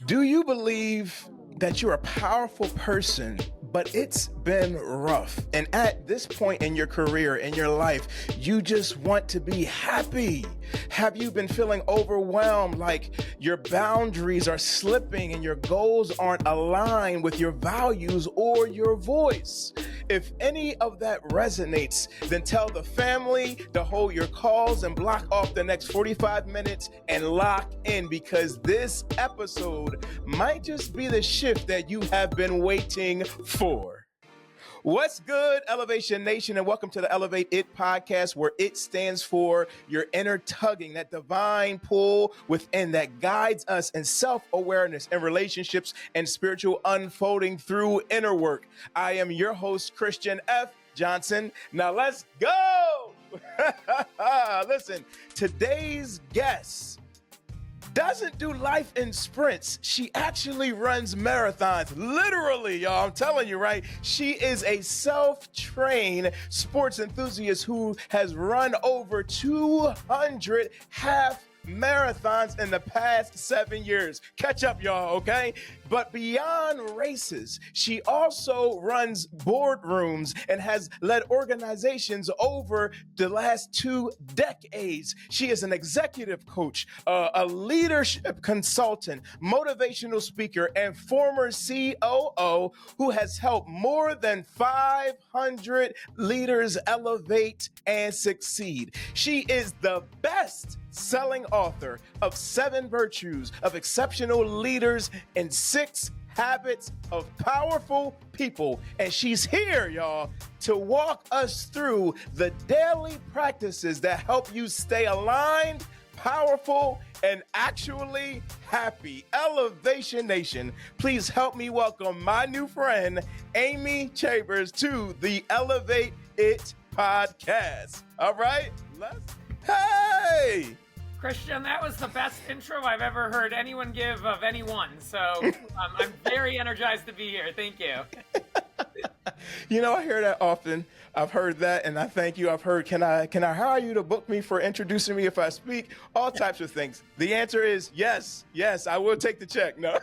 Do you believe that you're a powerful person, but it's been rough? And at this point in your career, in your life, you just want to be happy. Have you been feeling overwhelmed, like your boundaries are slipping and your goals aren't aligned with your values or your voice? If any of that resonates, then tell the family to hold your calls and block off the next 45 minutes and lock in, because this episode might just be the shift that you have been waiting for. What's good, Elevation Nation, and welcome to the Elevate It podcast, where it stands for your inner tugging, that divine pull within that guides us in self-awareness and relationships and spiritual unfolding through inner work. I am your host, Christian F. Johnson. Now let's go. Listen, today's guest doesn't do life in sprints. She actually runs marathons. Literally, y'all. I'm telling you, right? She is a self-trained sports enthusiast who has run over 200 half marathons in the past 7 years. Catch up, y'all, okay? But beyond races, she also runs boardrooms and has led organizations over the last 2 decades. She is an executive coach, a leadership consultant, motivational speaker, and former COO who has helped more than 500 leaders elevate and succeed. She is the best-selling author of 7 Virtues of Exceptional Leaders and 6 Habits of Powerful People. And she's here, y'all, to walk us through the daily practices that help you stay aligned, powerful, and actually happy. Elevation Nation, please help me welcome my new friend, Amy Chambers, to the Elevate It podcast. All right, hey! Christian, that was the best intro I've ever heard anyone give of anyone. So I'm very energized to be here. Thank you. You know, I hear that often. I've heard that, and I thank you. I've heard, can I hire you to book me for introducing me if I speak? All types of things. The answer is yes, I will take the check. No,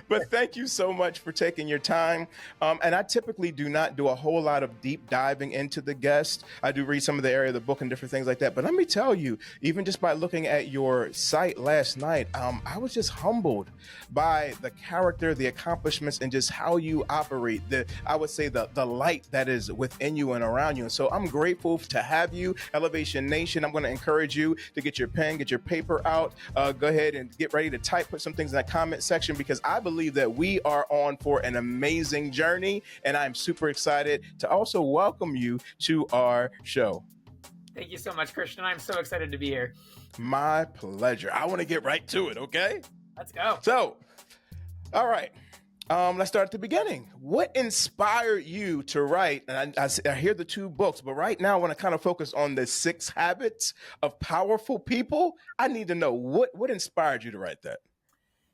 but thank you so much for taking your time. And I typically do not do a whole lot of deep diving into the guest. I do read some of the area of the book and different things like that. But let me tell you, even just by looking at your site last night, I was just humbled by the character, the accomplishments, and just how you operate. I would say the light that is within you and around you. And so I'm grateful to have you, Elevation Nation. I'm going to encourage you to get your pen, get your paper out, go ahead and get ready to type, put some things in that comment section, because I believe that we are on for an amazing journey. And I'm super excited to also welcome you to our show. Thank you so much, Christian. I'm so excited to be here. My pleasure. I want to get right to it. Okay. Let's go. So, all right. Let's start at the beginning. What inspired you to write? And I hear the 2 books, but right now I want to kind of focus on the 6 habits of powerful people. I need to know what inspired you to write that?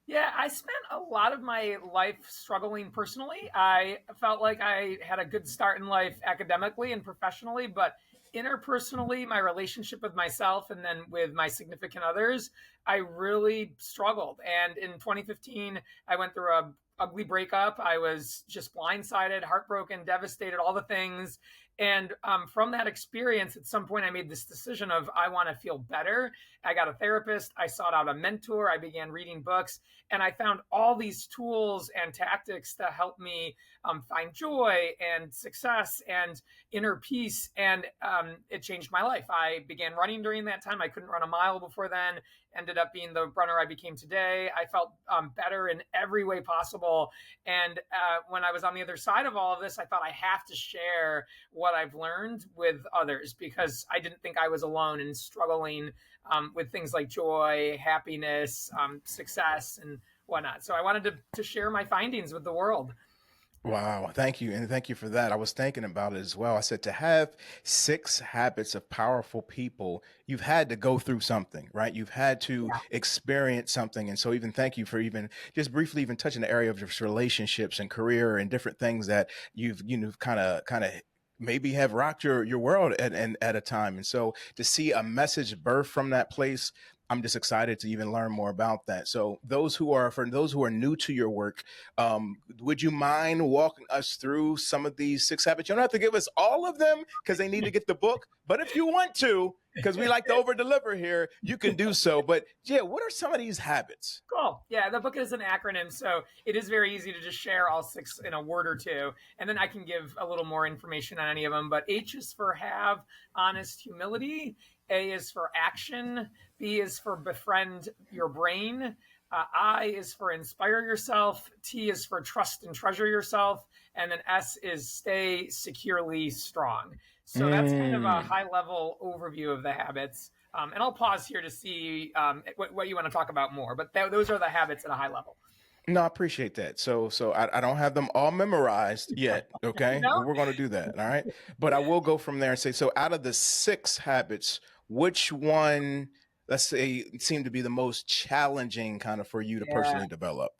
Yeah, I spent a lot of my life struggling personally. I felt like I had a good start in life academically and professionally, but interpersonally, my relationship with myself and then with my significant others, I really struggled. And in 2015, I went through a ugly breakup. I was just blindsided, heartbroken, devastated, all the things. And from that experience, at some point, I made this decision of I want to feel better. I got a therapist. I sought out a mentor. I began reading books. And I found all these tools and tactics to help me find joy and success and inner peace. And it changed my life. I began running during that time. I couldn't run a mile before then. Ended up being the runner I became today. I felt better in every way possible. And when I was on the other side of all of this, I thought I have to share what I've learned with others, because I didn't think I was alone in struggling with things like joy, happiness, success, and whatnot. So I wanted to share my findings with the world. Wow. Thank you. And thank you for that. I was thinking about it as well. I said, to have 6 habits of powerful people, you've had to go through something, right? You've had to experience something. And so even thank you for even just briefly even touching the area of just relationships and career and different things that you've kind of maybe have rocked your world at a time. And so to see a message birth from that place, I'm just excited to even learn more about that. So for those who are new to your work, would you mind walking us through some of these 6 habits? You don't have to give us all of them because they need to get the book. But if you want to, because we like to over deliver here, you can do so. But yeah, what are some of these habits? Cool. Yeah, the book is an acronym, so it is very easy to just share all 6 in a word or two, and then I can give a little more information on any of them. But H is for have, honest humility. A is for action. B is for befriend your brain. I is for inspire yourself. T is for trust and treasure yourself. And then S is stay securely strong. So that's kind of a Mm. high level overview of the habits. And I'll pause here to see what you want to talk about more. But those are the habits at a high level. No, I appreciate that. So I don't have them all memorized yet. Okay, No? we're going to do that. All right, but I will go from there and say, so out of the 6 habits, which one, let's say, seemed to be the most challenging kind of for you to Yeah. personally develop?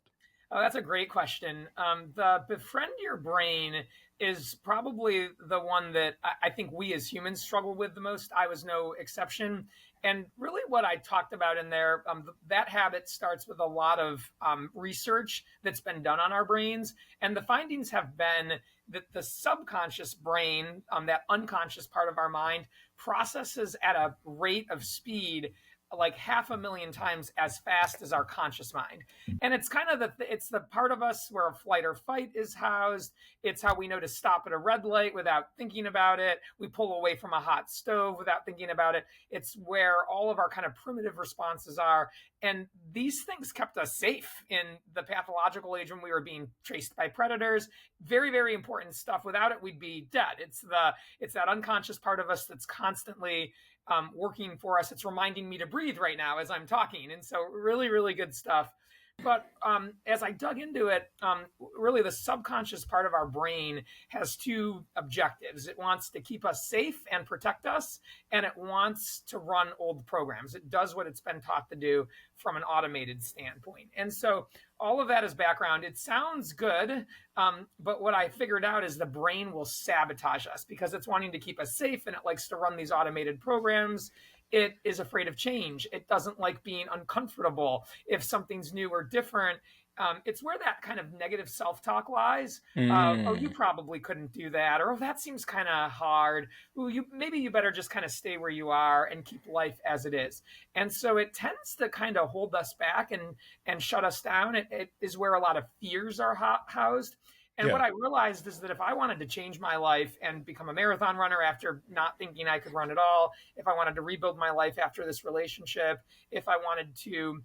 Oh, that's a great question. The befriend your brain is probably the one that I think we as humans struggle with the most. I was no exception. And really, what I talked about in there, that habit starts with a lot of research that's been done on our brains. And the findings have been that the subconscious brain, that unconscious part of our mind, processes at a rate of speed like 500,000 times as fast as our conscious mind. And it's kind of it's the part of us where flight or fight is housed. It's how we know to stop at a red light without thinking about it. We pull away from a hot stove without thinking about it. It's where all of our kind of primitive responses are. And these things kept us safe in the pathological age when we were being chased by predators. Very, very important stuff. Without it, we'd be dead. It's that unconscious part of us that's constantly working for us. It's reminding me to breathe right now as I'm talking. And so really, really good stuff. But as I dug into it, really the subconscious part of our brain has 2 objectives. It wants to keep us safe and protect us, and it wants to run old programs. It does what it's been taught to do from an automated standpoint. And so all of that is background. It sounds good, but what I figured out is the brain will sabotage us because it's wanting to keep us safe, and it likes to run these automated programs. It is afraid of change. It doesn't like being uncomfortable if something's new or different. It's where that kind of negative self-talk lies. Oh, you Mm. probably couldn't do that, or oh, that seems kind of hard. Ooh, maybe you better just kind of stay where you are and keep life as it is. And so it tends to kind of hold us back and shut us down. It is where a lot of fears are housed. And Yeah. what I realized is that if I wanted to change my life and become a marathon runner after not thinking I could run at all, if I wanted to rebuild my life after this relationship, if I wanted to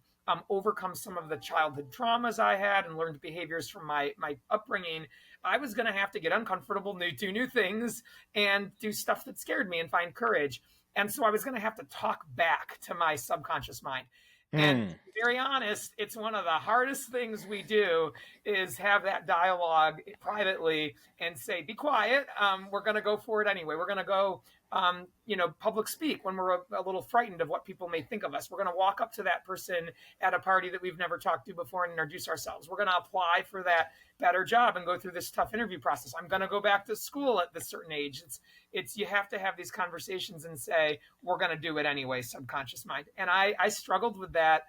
overcome some of the childhood traumas I had and learned behaviors from my upbringing, I was going to have to get uncomfortable, do new things, and do stuff that scared me and find courage. And so I was going to have to talk back to my subconscious mind. And to Mm. be very honest, it's one of the hardest things we do is have that dialogue privately and say, be quiet. We're going to go for it anyway. We're going to go, public speak when we're a little frightened of what people may think of us. We're going to walk up to that person at a party that we've never talked to before and introduce ourselves. We're going to apply for that better job and go through this tough interview process. I'm going to go back to school at this certain age. It's you have to have these conversations and say, we're going to do it anyway, subconscious mind. And I struggled with that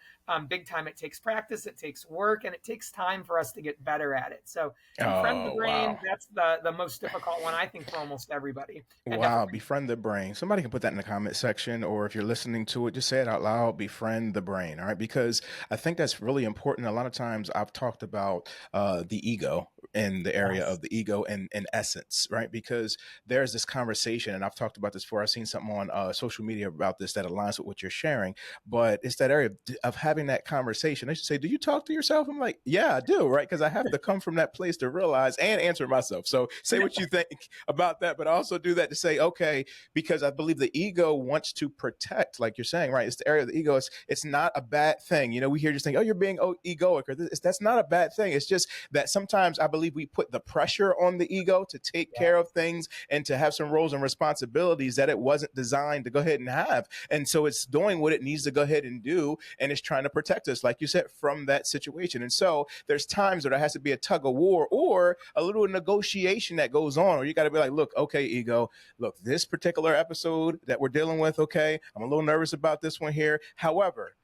big time. It takes practice, it takes work, and it takes time for us to get better at it. So befriend the Oh, brain, wow. that's the most difficult one, I think, for almost everybody. And Wow, definitely, befriend the brain. Somebody can put that in the comment section, or if you're listening to it, just say it out loud. Befriend the brain. All right, because I think that's really important. A lot of times, I've talked about the ego in the area yes. of the ego and essence, right? Because there's this conversation, and I've talked about this before. I've seen something on social media about this that aligns with what you're sharing. But it's that area of having that conversation. They should say, "Do you talk to yourself?" I'm like, "Yeah, I do," right? Because I have to come from that place to realize and answer myself. So say what you think about that, but also do that to say, okay, because I believe the ego wants to protect, like you're saying, right? It's the area of the ego. It's not a bad thing. You know, we hear just think, oh, you're being egoic, or that's not a bad thing. It's just that sometimes I believe we put the pressure on the ego to take Yeah. care of things and to have some roles and responsibilities that it wasn't designed to go ahead and have. And so it's doing what it needs to go ahead and do. And it's trying to protect us, like you said, from that situation. And so there's times where there has to be a tug of war or a little negotiation that goes on, or you got to be like, look, okay, ego, look, this particular episode that we're dealing with, okay, I'm a little nervous about this one here. However,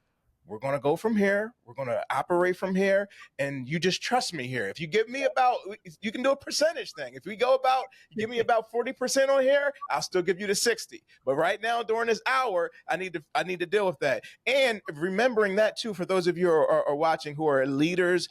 we're going to go from here. We're going to operate from here. And you just trust me here. If you give me about, you can do a percentage thing. If we go about, give me about 40% on here, I'll still give you the 60. But right now during this hour, I need to deal with that. And remembering that too, for those of you who are watching, who are leaders,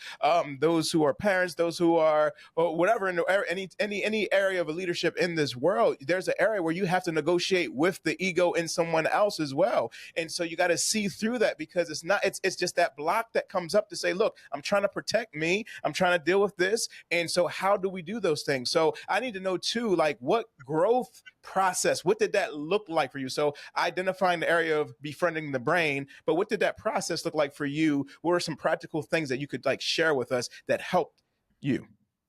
those who are parents, those who are or whatever, in any area of a leadership in this world, there's an area where you have to negotiate with the ego in someone else as well. And so you got to see through that, because it's just that block that comes up to say, look, I'm trying to protect me, I'm trying to deal with this. And so how do we do those things? So I need to know too, like, what growth process, what did that look like for you? So identifying the area of befriending the brain, but what did that process look like for you? What are some practical things that you could like share with us that helped you?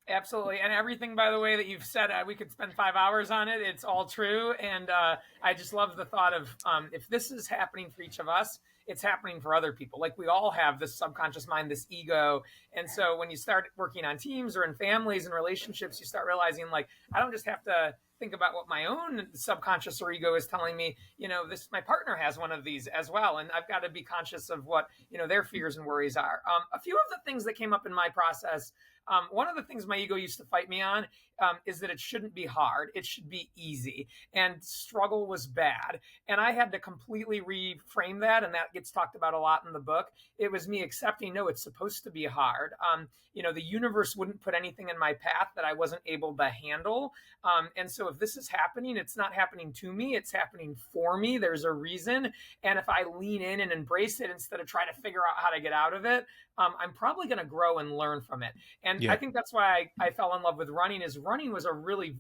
Absolutely. And everything, by the way, that you've said, we could spend 5 hours on it. It's all true. And I just love the thought of if this is happening for each of us, it's happening for other people. Like, we all have this subconscious mind, this ego. And so when you start working on teams or in families and relationships, you start realizing, like, I don't just have to think about what my own subconscious or ego is telling me. My partner has one of these as well, and I've got to be conscious of what their fears and worries are. A few of the things that came up in my process, one of the things my ego used to fight me on is that it shouldn't be hard. It should be easy. And struggle was bad. And I had to completely reframe that. And that gets talked about a lot in the book. It was me accepting, no, it's supposed to be hard. The universe wouldn't put anything in my path that I wasn't able to handle. And so if this is happening, it's not happening to me. It's happening for me. There's a reason. And if I lean in and embrace it instead of trying to figure out how to get out of it, I'm probably going to grow and learn from it. And Yeah. I think that's why I fell in love with running. Is running was a really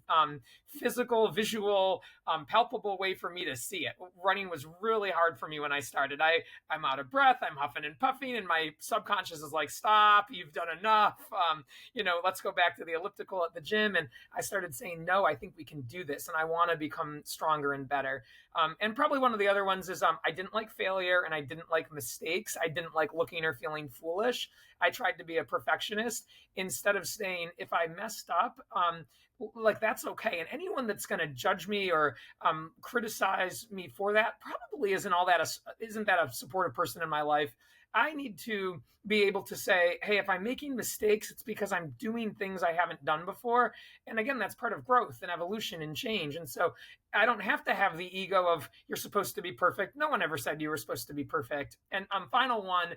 physical, visual, palpable way for me to see it. Running was really hard for me when I started. I'm out of breath, I'm huffing and puffing, and my subconscious is like, stop, you've done enough. Let's go back to the elliptical at the gym. And I started saying, no, I think we can do this. And I want to become stronger and better. And probably one of the other ones is I didn't like failure, and I didn't like mistakes. I didn't like looking or feeling foolish. I tried to be a perfectionist instead of saying, if I messed up, like, that's okay. And anyone that's going to judge me or criticize me for that probably isn't that a supportive person in my life. I need to be able to say, hey, if I'm making mistakes, it's because I'm doing things I haven't done before. And again, that's part of growth and evolution and change. And so I don't have to have the ego of, you're supposed to be perfect. No one ever said you were supposed to be perfect. And final one,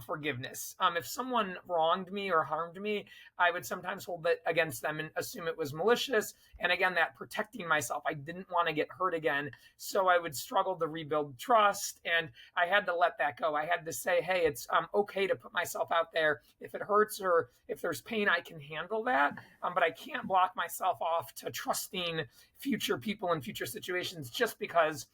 forgiveness. If someone wronged me or harmed me, I would sometimes hold it against them and assume it was malicious. And again, that protecting myself, I didn't want to get hurt again. So I would struggle to rebuild trust. And I had to let that go. I had to say, hey, it's okay to put myself out there. If it hurts or if there's pain, I can handle that. But I can't block myself off to trusting future people and future situations just because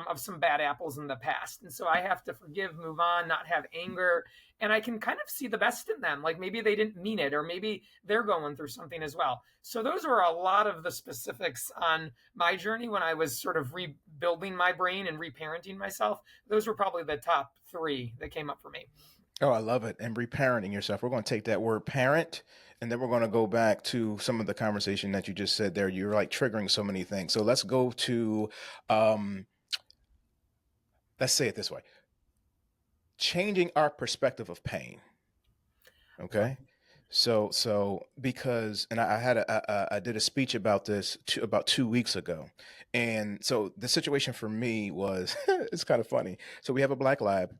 of some bad apples in the past. And so I have to forgive, move on, not have anger. And I can kind of see the best in them. Like, maybe they didn't mean it, or maybe they're going through something as well. So those were a lot of the specifics on my journey when I was sort of rebuilding my brain and reparenting myself. Those were probably the top three that came up for me. Oh, I love it. And reparenting yourself. We're going to take that word parent, and then we're going to go back to some of the conversation that you just said there. You're like triggering so many things. So let's go to, let's say it this way: changing our perspective of pain. Okay. So because, and I did a speech about this about 2 weeks ago. And so the situation for me was, it's kind of funny. So we have a black lab.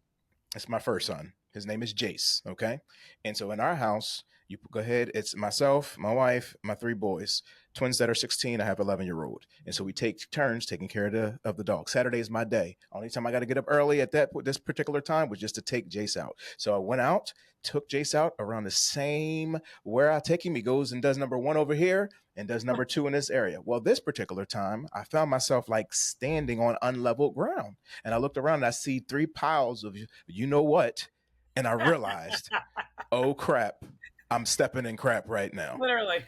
It's my first son. His name is Jace. Okay. And so in our house, you go ahead. It's myself, my wife, my three boys, twins that are 16. I have 11-year-old. And so we take turns taking care of the dog. Saturday is my day. Only time I got to get up early at this particular time was just to take Jace out. So I went out, took Jace out around the same where I take him. He goes and does number one over here and does number two in this area. Well, this particular time, I found myself like standing on unleveled ground. And I looked around and I see three piles of you know what? And I realized, oh crap, I'm stepping in crap right now. Literally.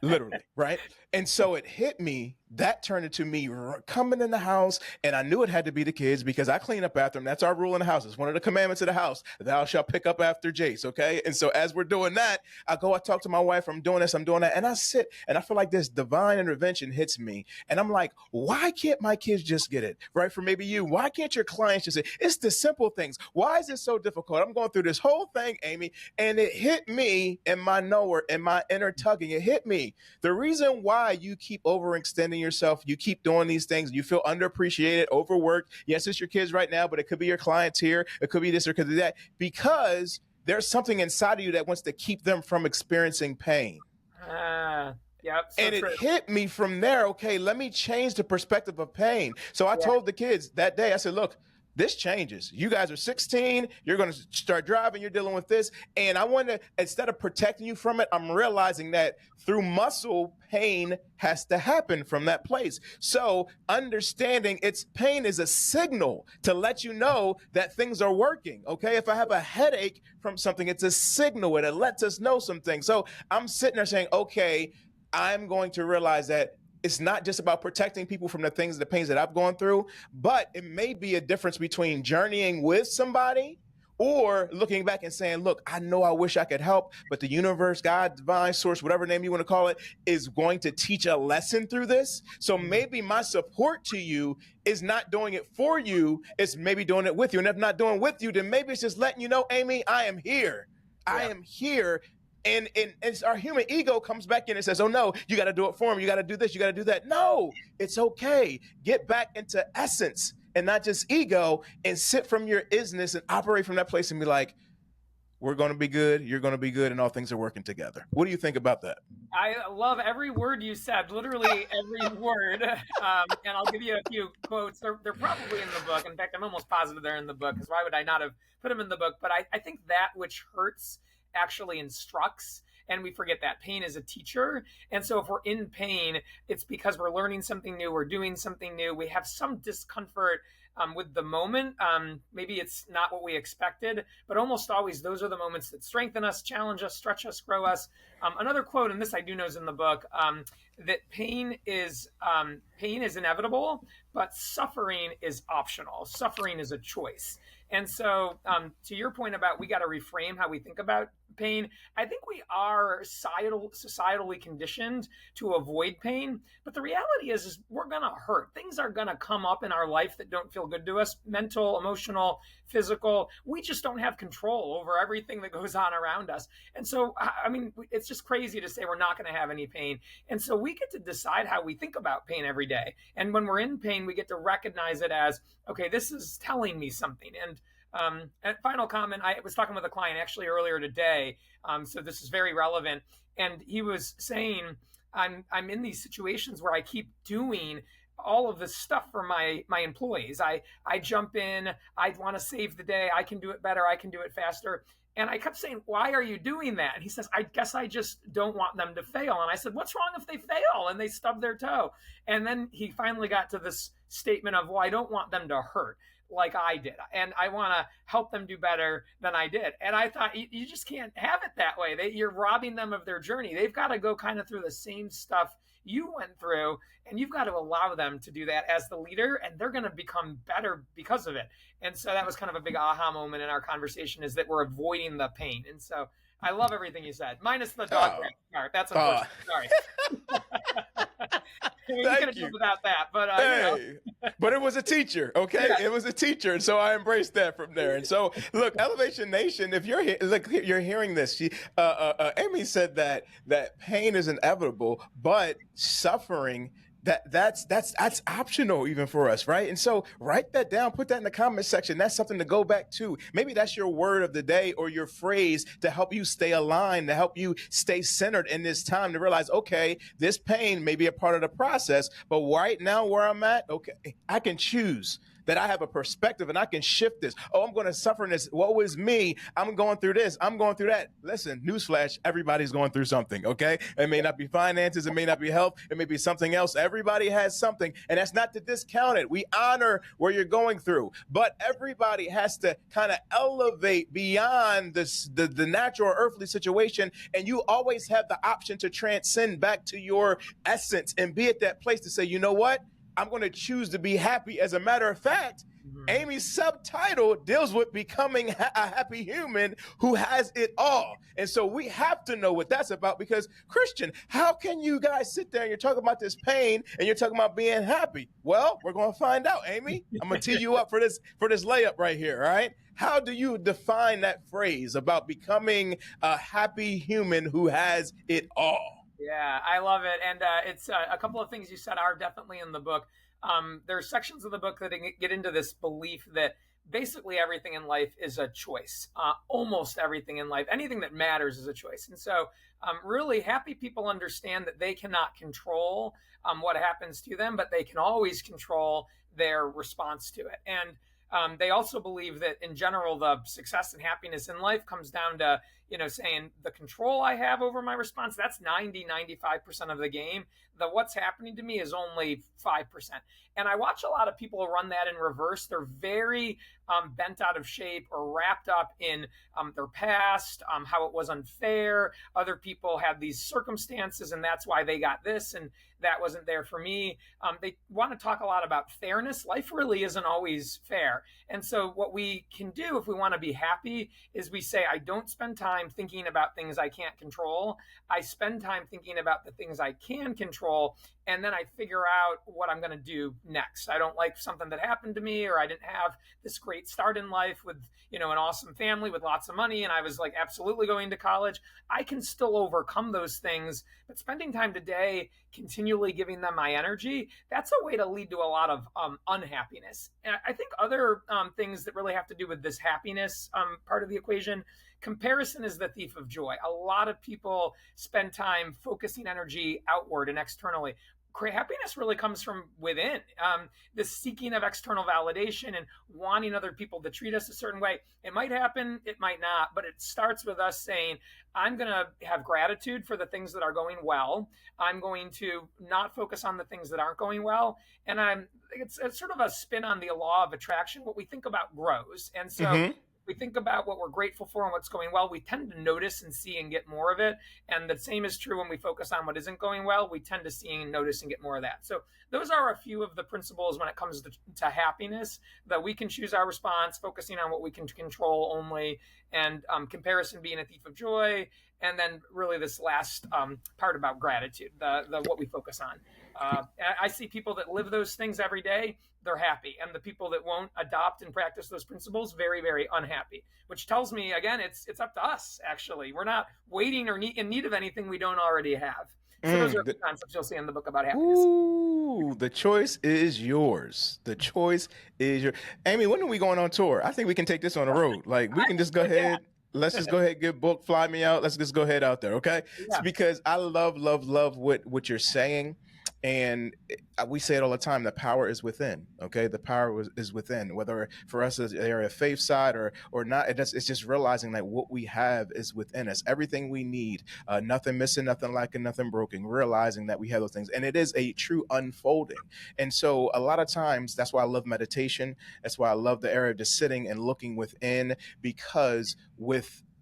Literally, right? And so it hit me that turned into me coming in the house, and I knew it had to be the kids because I clean up after them. That's our rule in the house. It's one of the commandments of the house. Thou shalt pick up after Jace, okay? And so as we're doing that, I talk to my wife, I'm doing this, I'm doing that, and I sit, and I feel like this divine intervention hits me, and I'm like, why can't my kids just get it, right? For maybe you, why can't your clients just say, it's the simple things. Why is it so difficult? I'm going through this whole thing, Amy, and it hit me in my knower, in my inner tugging. It hit me. The reason why you keep overextending yourself, you keep doing these things, you feel underappreciated, overworked. Yes, it's your kids right now, but it could be your clients here. It could be this or it could be that, because there's something inside of you that wants to keep them from experiencing pain. Yep. So and it hit me from there. Okay, let me change the perspective of pain. So I told the kids that day, I said, look, this changes. You guys are 16. You're going to start driving. You're dealing with this. And I want to, instead of protecting you from it, I'm realizing that through muscle, pain has to happen from that place. So understanding it's pain is a signal to let you know that things are working. Okay. If I have a headache from something, it's a signal. It lets us know some things. So I'm sitting there saying, okay, I'm going to realize that it's not just about protecting people from the things, the pains that I've gone through, but it may be a difference between journeying with somebody or looking back and saying, look, I know I wish I could help, but the universe, God, divine source, whatever name you want to call it, is going to teach a lesson through this. So maybe my support to you is not doing it for you. It's maybe doing it with you. And if not doing it with you, then maybe it's just letting you know, Amy, I am here. I am here. And it's our human ego comes back in and says, oh, no, you got to do it for him. You got to do this. You got to do that. No, it's okay. Get back into essence and not just ego, and sit from your isness and operate from that place and be like, we're going to be good. You're going to be good. And all things are working together. What do you think about that? I love every word you said, literally every word. And I'll give you a few quotes. They're probably in the book. In fact, I'm almost positive they're in the book, because why would I not have put them in the book? But I think that which hurts actually instructs, and we forget that pain is a teacher. And so if we're in pain, it's because we're learning something new, we're doing something new, we have some discomfort with the moment. Maybe it's not what we expected, but almost always those are the moments that strengthen us, challenge us, stretch us, grow us. Another quote, and this I do know is in the book, that pain is inevitable, but suffering is optional. Suffering is a choice. And so to your point about we got to reframe how we think about pain, I think we are societally conditioned to avoid pain. But the reality is we're going to hurt. Things are going to come up in our life that don't feel good to us, mental, emotional, physical. We just don't have control over everything that goes on around us. And so, I mean, it's just crazy to say we're not going to have any pain. And so we get to decide how we think about pain every day. And when we're in pain, we get to recognize it as, okay, this is telling me something. And final comment, I was talking with a client actually earlier today, so this is very relevant. And he was saying, I'm in these situations where I keep doing all of this stuff for my employees. I jump in, I want to save the day, I can do it better, I can do it faster. And I kept saying, why are you doing that? And he says, I guess I just don't want them to fail. And I said, what's wrong if they fail and they stub their toe? And then he finally got to this statement of, well, I don't want them to hurt like I did. And I want to help them do better than I did. And I thought, you just can't have it that way. You're robbing them of their journey. They've got to go kind of through the same stuff you went through, and you've got to allow them to do that as the leader, and they're going to become better because of it. And so that was kind of a big aha moment in our conversation, is that we're avoiding the pain. And so I love everything you said, minus the dog part. That's unfortunate. Sorry. We could have done without that, but but it was a teacher, okay? Yeah. It was a teacher, and so I embraced that from there. And so, look, Elevation Nation, if you're you're hearing this, Amy said that pain is inevitable, but suffering, that's optional even for us, right? And so write that down, put that in the comment section. That's something to go back to. Maybe that's your word of the day or your phrase to help you stay aligned, to help you stay centered in this time, to realize, okay, this pain may be a part of the process, but right now where I'm at, okay, I can choose that I have a perspective and I can shift this. Oh, I'm going to suffer in this. Woe is me. I'm going through this. I'm going through that. Listen, newsflash, everybody's going through something, okay? It may not be finances. It may not be health. It may be something else. Everybody has something. And that's not to discount it. We honor where you're going through. But everybody has to kind of elevate beyond the natural or earthly situation. And you always have the option to transcend back to your essence and be at that place to say, you know what? I'm going to choose to be happy. As a matter of fact, Amy's subtitle deals with becoming a happy human who has it all. And so we have to know what that's about, because Christian, how can you guys sit there and you're talking about this pain and you're talking about being happy? Well, we're going to find out, Amy. I'm going to tee you up for this layup right here, all right? How do you define that phrase about becoming a happy human who has it all? Yeah, I love it. And it's a couple of things you said are definitely in the book. There are sections of the book that get into this belief that basically everything in life is a choice. Almost everything in life, anything that matters is a choice. And so really happy people understand that they cannot control what happens to them, but they can always control their response to it. And they also believe that in general, the success and happiness in life comes down to, saying the control I have over my response, that's 95% of the game. The what's happening to me is only 5%. And I watch a lot of people run that in reverse. They're very bent out of shape or wrapped up in their past, how it was unfair. Other people had these circumstances and that's why they got this and that wasn't there for me. They want to talk a lot about fairness. Life really isn't always fair. And so what we can do if we want to be happy is we say, I don't spend time thinking about things I can't control. I spend time thinking about the things I can control. And then I figure out what I'm going to do next. I don't like something that happened to me, or I didn't have this great start in life with, an awesome family with lots of money. And I was like absolutely going to college. I can still overcome those things, but spending time today, continually giving them my energy, that's a way to lead to a lot of unhappiness. And I think other things that really have to do with this happiness part of the equation, comparison is the thief of joy. A lot of people spend time focusing energy outward and externally. Happiness really comes from within. The seeking of external validation and wanting other people to treat us a certain way. It might happen, it might not, but it starts with us saying, I'm going to have gratitude for the things that are going well. I'm going to not focus on the things that aren't going well. And it's sort of a spin on the law of attraction. What we think about grows. And so we think about what we're grateful for and what's going well, we tend to notice and see and get more of it. And the same is true when we focus on what isn't going well, we tend to see and notice and get more of that. So those are a few of the principles when it comes to happiness, that we can choose our response, focusing on what we can control only, and comparison being a thief of joy. And then really this last part about gratitude, the what we focus on. I see people that live those things every day, they're happy. And the people that won't adopt and practice those principles, very, very unhappy, which tells me, again, it's up to us, actually. We're not waiting or in need of anything we don't already have. So those are the concepts you'll see in the book about happiness. Ooh, the choice is yours. The choice is yours. Amy, when are we going on tour? I think we can take this on the road. Like, we can just go ahead. Let's just go ahead, get booked, fly me out. Let's just go ahead out there, okay? Yeah. Because I love what you're saying. And we say it all the time, the power is within, okay? The power is within, whether for us as area of faith side or not. It's just realizing that what we have is within us. Everything we need, nothing missing, nothing lacking, nothing broken, realizing that we have those things. And it is a true unfolding. And so a lot of times, that's why I love meditation. That's why I love the area of just sitting and looking within, because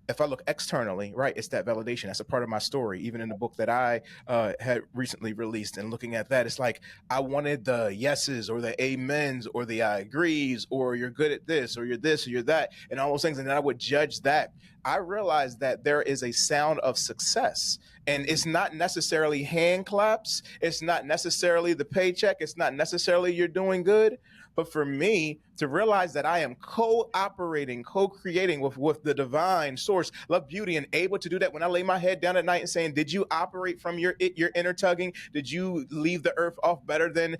if I look externally, right, it's that validation. That's a part of my story. Even in the book that I had recently released, and looking at that, it's like I wanted the yeses or the amens or the I agrees or you're good at this or you're this or you're that and all those things. And then I would judge that. I realized that there is a sound of success, and it's not necessarily hand claps. It's not necessarily the paycheck. It's not necessarily you're doing good. But for me to realize that I am co-operating, co-creating with the divine source, love, beauty, and able to do that when I lay my head down at night and saying, did you operate from your inner tugging? Did you leave the earth off better than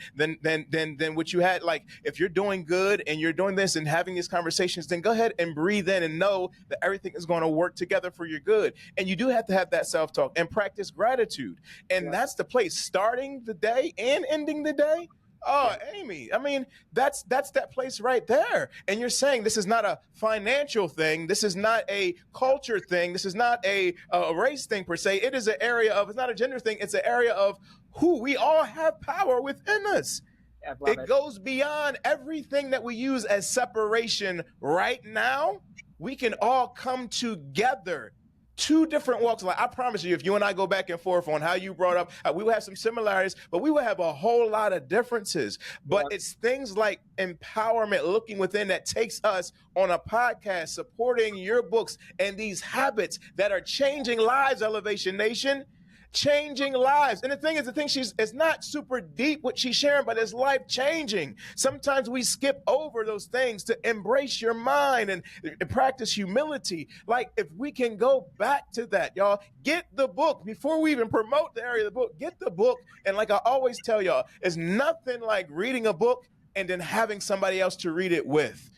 what you had? Like, if you're doing good and you're doing this and having these conversations, then go ahead and breathe in and know that everything is going to work together for your good. And you do have to have that self-talk and practice gratitude. And that's the place, starting the day and ending the day Oh, Yeah, Amy, I mean, that's that place right there. And you're saying this is not a financial thing. This is not a culture thing. This is not a race thing per se. It is an area of, it's not a gender thing. It's an area of who we all have power within us. I love It it. goes beyond everything that we use as separation right now. We can all come together. Two different walks of life. I promise you, if you and I go back and forth on how you brought up, we will have some similarities, but we will have a whole lot of differences. But Yeah. it's things like empowerment, looking within, that takes us on a podcast, supporting your books and these habits that are changing lives, Elevation Nation, changing lives. And the thing is, it's not super deep what she's sharing, but it's life changing. Sometimes we skip over those things to embrace your mind and practice humility. Like, if we can go back to that, y'all, get the book before we even promote the area of the book. Get the book. And like I always tell y'all, it's nothing like reading a book and then having somebody else to read it with.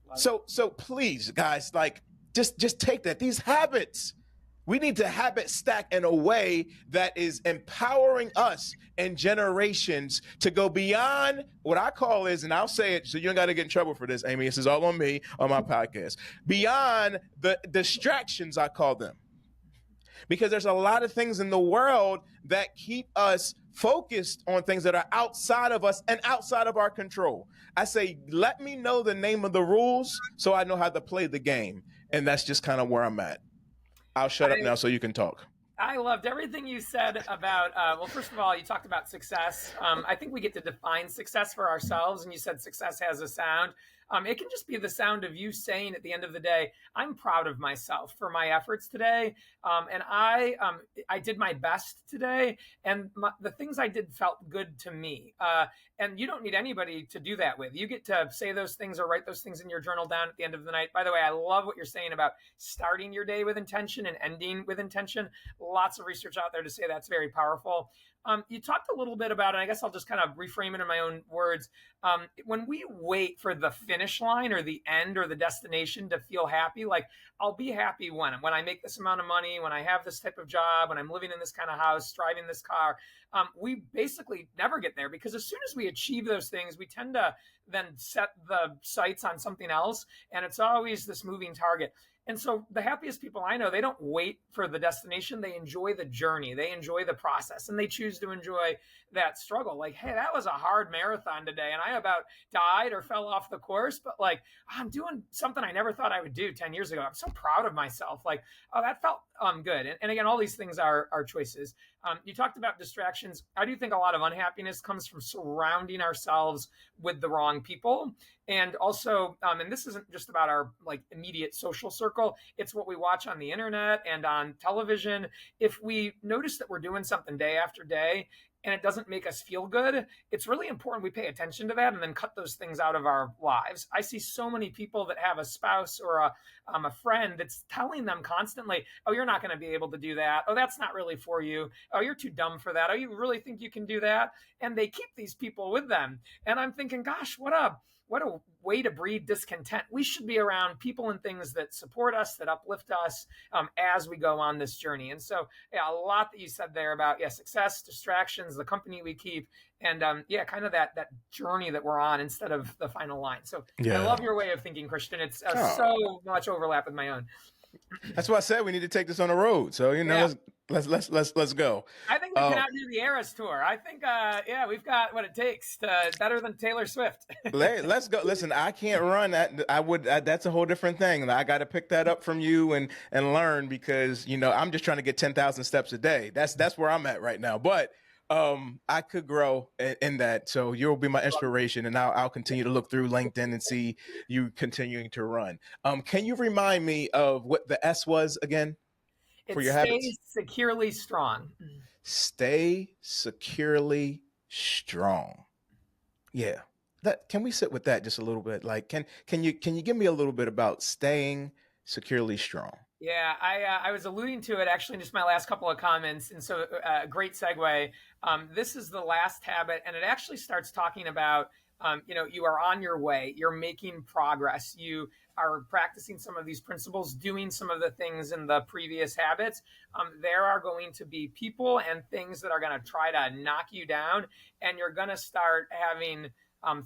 Love it. So please, guys, like, just take that. These habits, we need to habit stack in a way that is empowering us and generations to go beyond what I call is, and I'll say it so you don't got to get in trouble for this, Amy. This is all on me on my podcast. Beyond the distractions, I call them, because there's a lot of things in the world that keep us focused on things that are outside of us and outside of our control. I say, let me know the name of the rules so I know how to play the game. And that's just kind of where I'm at. I'll shut up I now so you can talk. I loved everything you said about, well, first of all, you talked about success. I think we get to define success for ourselves, and you said success has a sound. It can just be the sound of you saying at the end of the day, I'm proud of myself for my efforts today. And I did my best today, and the things I did felt good to me. And you don't need anybody to do that with. You get to say those things or write those things in your journal down at the end of the night. By the way, I love what you're saying about starting your day with intention and ending with intention. Lots of research out there to say that's very powerful. You talked a little bit about, and I guess I'll just kind of reframe it in my own words. When we wait for the finish line or the end or the destination to feel happy, like, I'll be happy when I make this amount of money, when I have this type of job, when I'm living in this kind of house, driving this car. We basically never get there, because as soon as we achieve those things, we tend to then set the sights on something else, and it's always this moving target. And so the happiest people I know, they don't wait for the destination. They enjoy the journey. They enjoy the process, and they choose to enjoy that struggle. Like, hey, that was a hard marathon today, and I about died or fell off the course, but like, I'm doing something I never thought I would do 10 years ago. I'm so proud of myself. Like, oh, that felt good. And again, all these things are choices. You talked about distractions. I do think a lot of unhappiness comes from surrounding ourselves with the wrong people. And also, and this isn't just about our like immediate social circle, it's what we watch on the internet and on television. If we notice that we're doing something day after day and it doesn't make us feel good, it's really important we pay attention to that and then cut those things out of our lives. I see so many people that have a spouse or a friend that's telling them constantly, oh, you're not going to be able to do that. Oh, that's not really for you. Oh, you're too dumb for that. Oh, you really think you can do that? And they keep these people with them. And I'm thinking, gosh, what a way to breed discontent. We should be around people and things that support us, that uplift us as we go on this journey. And so, yeah, a lot that you said there about, yeah, success, distractions, the company we keep, and yeah, kind of that journey that we're on instead of the final line. So I Yeah. love your way of thinking, Christian. It's Oh, so much overlap with my own. that's why I said we need to take this on the road. So, Yeah. let's go. I think we can Um, outdo the Eras tour. I think, yeah, we've got what it takes to better than Taylor Swift. let's go. Listen, I can't run that. That's a whole different thing. I got to pick that up from you and learn, because I'm just trying to get 10,000 steps a day. That's where I'm at right now. But I could grow in that. So you'll be my inspiration, and I'll continue to look through LinkedIn and see you continuing to run. Can you remind me of what the S was again for It your habits? stays securely strong. Stay securely strong. Yeah. Can we sit with that just a little bit? Like, can you give me a little bit about staying securely strong? Yeah, I was alluding to it actually in just my last couple of comments, and so great segue. This is the last habit, and it actually starts talking about You are on your way, you're making progress, you are practicing some of these principles, doing some of the things in the previous habits. There are going to be people and things that are going to try to knock you down, and you're going to start having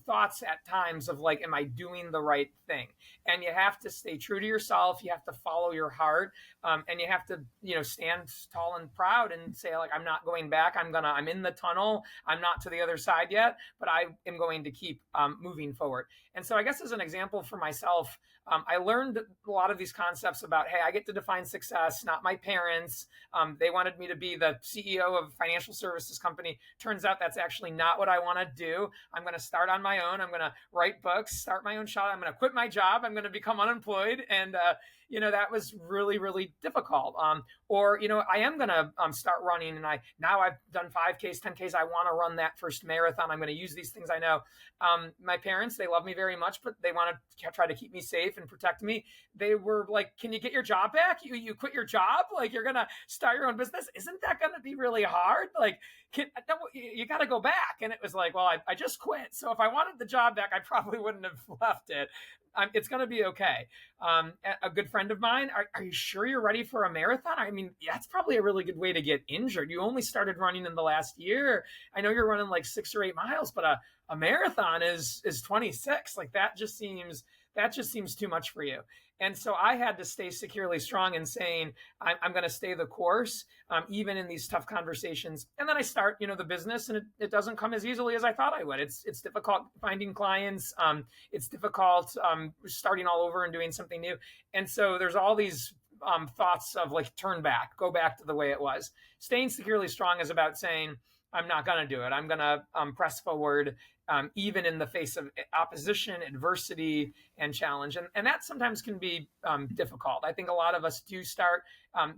thoughts at times of like, am I doing the right thing? And you have to stay true to yourself. You have to follow your heart, and you have to, stand tall and proud and say, like, I'm not going back. I'm in the tunnel. I'm not to the other side yet, but I am going to keep moving forward. And so, I guess as an example for myself, I learned a lot of these concepts about, hey, I get to define success, not my parents. They wanted me to be the CEO of a financial services company. Turns out that's actually not what I want to do. I'm going to start on my own. I'm going to write books, start my own shop. I'm going to quit my job. I'm going to become unemployed. And, that was really, really difficult. I am going to start running, and now I've done 5Ks, 10Ks. I want to run that first marathon. I'm going to use these things I know. My parents, they love me very much, but they want to try to keep me safe and protect me. They were like, can you get your job back? You quit your job? Like, you're going to start your own business? Isn't that going to be really hard? Like, you got to go back. And it was like, well, I just quit. So if I wanted the job back, I probably wouldn't have left it. It's going to be okay. A good friend of mine, are you sure you're ready for a marathon? I mean, that's probably a really good way to get injured. You only started running in the last year. I know you're running like 6 or 8 miles, but a marathon is 26. Like that just seems too much for you. And so I had to stay securely strong in saying, I'm going to stay the course, even in these tough conversations. And then I start, the business, and it doesn't come as easily as I thought I would. It's difficult finding clients. It's difficult starting all over and doing something new. And so there's all these thoughts of like, turn back, go back to the way it was. Staying securely strong is about saying, I'm not going to do it. I'm going to press forward, even in the face of opposition, adversity, and challenge. And that sometimes can be difficult. I think a lot of us do start,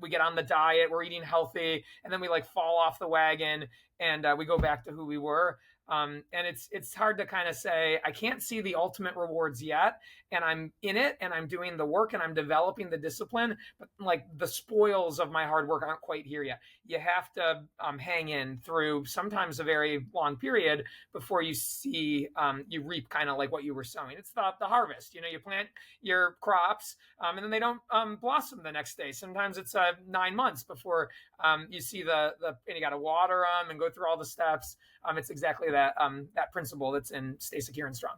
we get on the diet, we're eating healthy, and then we like fall off the wagon, and we go back to who we were. And it's hard to kind of say, I can't see the ultimate rewards yet, and I'm in it, and I'm doing the work, and I'm developing the discipline, but like the spoils of my hard work aren't quite here yet. You have to hang in through sometimes a very long period before you see, you reap kind of like what you were sowing. It's the harvest. You plant your crops, and then they don't blossom the next day. Sometimes it's 9 months before you see and you got to water them and go through all the steps. It's exactly that principle that's in Stay Secure and Strong.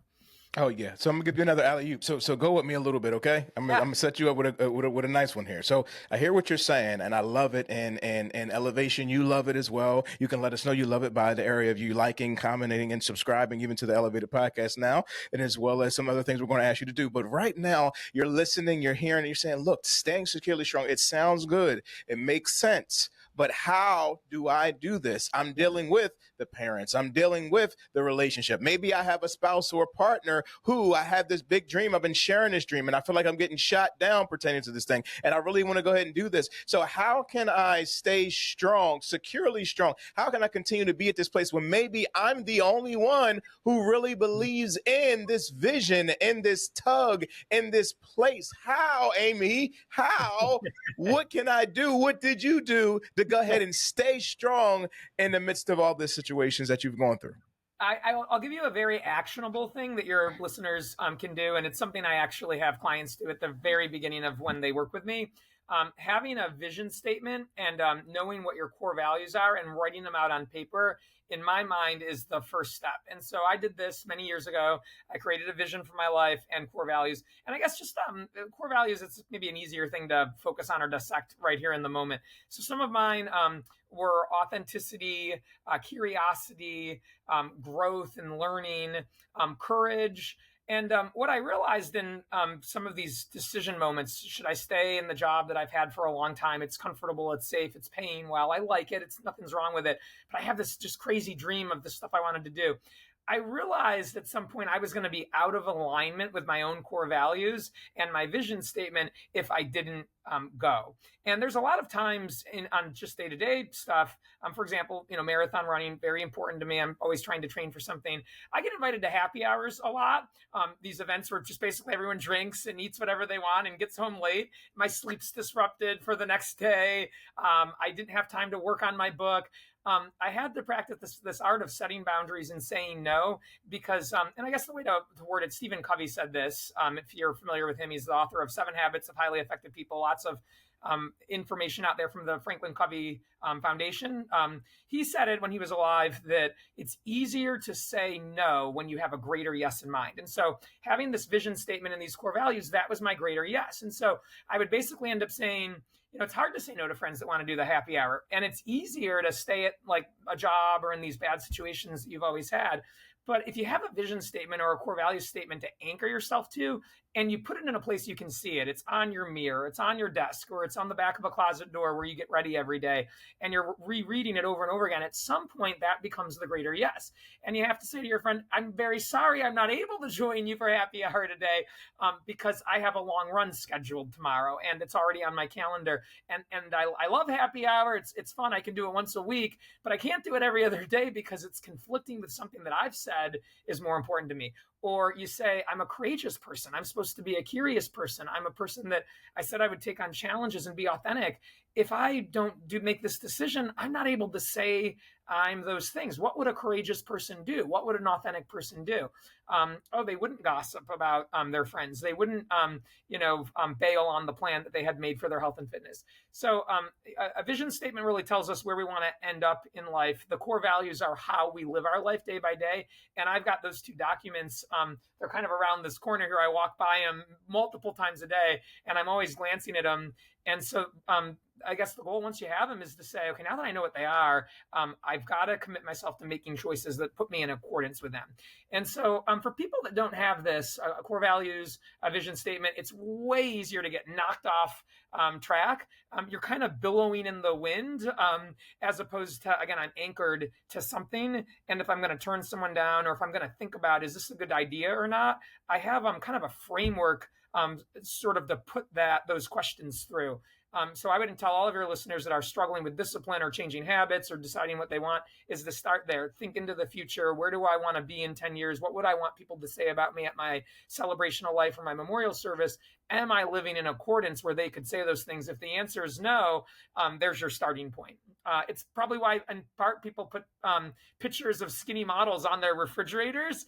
Oh yeah. So I'm gonna give you another alley-oop. So go with me a little bit, okay? I'm gonna set you up with a nice one here. So I hear what you're saying, and I love it. And Elevation, you love it as well. You can let us know you love it by the area of you liking, commenting, and subscribing even to the Elevated Podcast now, and as well as some other things we're going to ask you to do. But right now, you're listening, you're hearing, you're saying, look, staying securely strong. It sounds good. It makes sense. But how do I do this? I'm dealing with the parents. I'm dealing with the relationship. Maybe I have a spouse or a partner who I have this big dream. I've been sharing this dream, and I feel like I'm getting shot down pertaining to this thing. And I really want to go ahead and do this. So how can I stay strong, securely strong? How can I continue to be at this place when maybe I'm the only one who really believes in this vision, in this tug, in this place? How, Amy? How? What can I do? What did you do to go ahead and stay strong in the midst of all the situations that you've gone through? I'll give you a very actionable thing that your listeners can do. And it's something I actually have clients do at the very beginning of when they work with me. Having a vision statement and knowing what your core values are and writing them out on paper, in my mind, is the first step. And so I did this many years ago. I created a vision for my life and core values. And I guess just core values, it's maybe an easier thing to focus on or dissect right here in the moment. So some of mine were authenticity, curiosity, growth and learning, courage. And what I realized in some of these decision moments, should I stay in the job that I've had for a long time? It's comfortable, it's safe, it's paying well, I like it, nothing's wrong with it. But I have this just crazy dream of the stuff I wanted to do. I realized at some point I was going to be out of alignment with my own core values and my vision statement if I didn't go. And there's a lot of times on just day-to-day stuff. For example, marathon running, very important to me. I'm always trying to train for something. I get invited to happy hours a lot. These events where just basically everyone drinks and eats whatever they want and gets home late. My sleep's disrupted for the next day. I didn't have time to work on my book. I had to practice this art of setting boundaries and saying no because, and I guess the way to word it, Stephen Covey said this. If you're familiar with him, he's the author of 7 Habits of Highly Effective People. Lots of information out there from the Franklin Covey Foundation. He said it when he was alive that it's easier to say no when you have a greater yes in mind. And so having this vision statement and these core values, that was my greater yes. And so I would basically end up saying, it's hard to say no to friends that want to do the happy hour. And it's easier to stay at like a job or in these bad situations that you've always had. But if you have a vision statement or a core value statement to anchor yourself to, and you put it in a place you can see it, it's on your mirror, it's on your desk, or it's on the back of a closet door where you get ready every day, and you're rereading it over and over again, at some point that becomes the greater yes. And you have to say to your friend, I'm very sorry I'm not able to join you for happy hour today because I have a long run scheduled tomorrow and it's already on my calendar. And I love happy hour. It's fun. I can do it once a week, but I can't do it every other day because it's conflicting with something that I've said is more important to me. Or you say, I'm a courageous person. I'm supposed to be a curious person. I'm a person that I said I would take on challenges and be authentic. If I don't make this decision, I'm not able to say I'm those things. What would a courageous person do? What would an authentic person do? They wouldn't gossip about their friends. They wouldn't, bail on the plan that they had made for their health and fitness. So a vision statement really tells us where we want to end up in life. The core values are how we live our life day by day. And I've got those 2 documents. They're kind of around this corner here. I walk by them multiple times a day, and I'm always glancing at them. And so I guess the goal, once you have them, is to say, okay, now that I know what they are, I've got to commit myself to making choices that put me in accordance with them. And so for people that don't have this, core values, a vision statement, it's way easier to get knocked off track. You're kind of billowing in the wind as opposed to, again, I'm anchored to something. And if I'm going to turn someone down, or if I'm going to think about, is this a good idea or not? I have kind of a framework sort of to put those questions through. So I would tell all of your listeners that are struggling with discipline or changing habits or deciding what they want is to start there. Think into the future. Where do I want to be in 10 years? What would I want people to say about me at my celebration of life or my memorial service? Am I living in accordance where they could say those things? If the answer is no, there's your starting point. It's probably why in part people put pictures of skinny models on their refrigerators.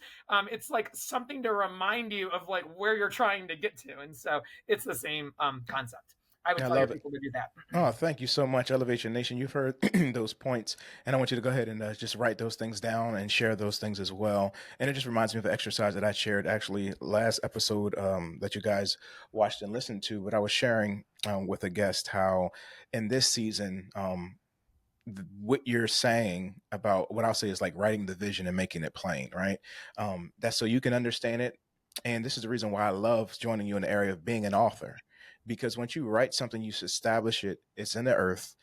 It's like something to remind you of like where you're trying to get to. And so it's the same concept. I would tell people to do that. Oh, thank you so much, Elevation Nation. You've heard those points, and I want you to go ahead and just write those things down and share those things as well. And it just reminds me of the exercise that I shared actually last episode that you guys watched and listened to. But I was sharing with a guest how in this season, what you're saying about what I'll say is like writing the vision and making it plain, right? That's so you can understand it. And this is the reason why I love joining you in the area of being an author. Because once you write something, you establish it, it's in the earth,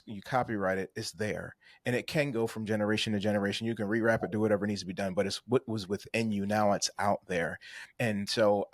you copyright it, it's there. And it can go from generation to generation. You can rewrap it, do whatever needs to be done, but it's what was within you. Now it's out there. And so